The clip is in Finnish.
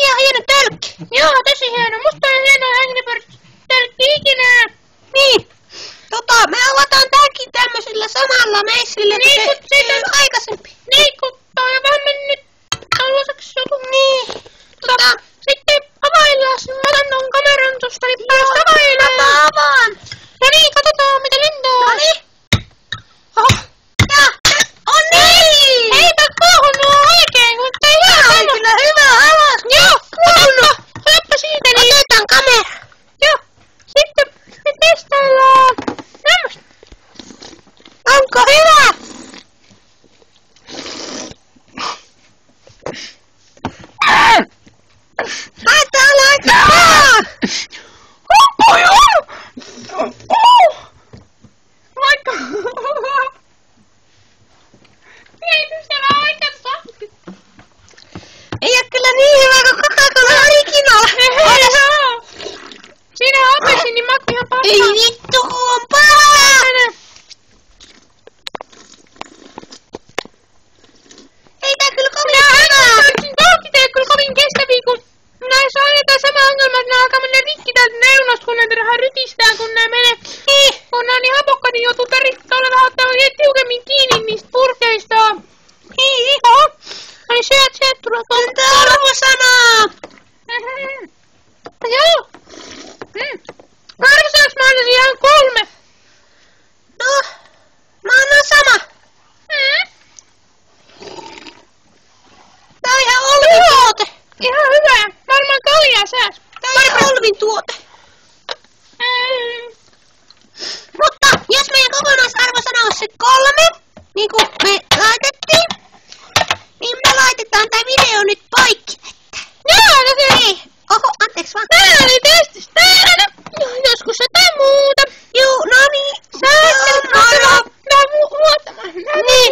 Ihan hieno tölkki. Joo, tosi hieno. Musta on hieno Angry Birds tölkki ikinä. Niin. Me avataan tääkin tämmöisellä samalla meissillä Niin, kuin se aikaisempi. Niin, kun tää on jo vähän mennyt osaksi joku. Niin. Sitten availlaan. Mä otan ton kameran tosta, niin päästä availemaan. Avaan. No niin, katsotaan mitä lentoa. No niin. On niin! Eipä kuohunut oikein, kun tää jää Tää oli kyllä hyvä alas. Joo, otappa siitä niin. Otetaan kamera. Joo, sitten me testaillaan tämmöstä. Onko hyvä? Taitaa olla aika hyvä. Vaikka. Ei siellä oikein sahti. Ei oo kyllä niin hyvä kuin Coca-Cola Original. Siinä on appelsiinin maku ihan paskaa. Ei vittu, kun on paha. Ei tää kyllä kovin hyvä. Tolkit ei kyllä kovin kestäviä, kun näissä on aina tää sama ongelma, että ne alkaa mennä rikki täältä neulasta, kun näitä vähän rytistää, kun ne menee. Kun ne on niin hapokka, niin joutuu olla vähän tiukemmin kiinni niistä purkeista. Joo. Eli sieltä tulee Entä arvosanaa? Joo. Arvosanaks mä annasin ihan 3. No, mä annan sama. Tää on ihan Olvin tuote. Ihan hyvä. Varmaan kaljaa sääs. Tää on ihan Olvin tuote. Mutta jos meidän kokonaisarvosana on se 3, niin kuin me laitettiin, niin me laitetaan tää video nyt poikki. Joo, no se Ei. Oho, anteeksi vaan. Tää oli testistä. Joskus jotain muuta. Juu, no niin. Sä ajattelit, että mä oon huotamaan. Niin.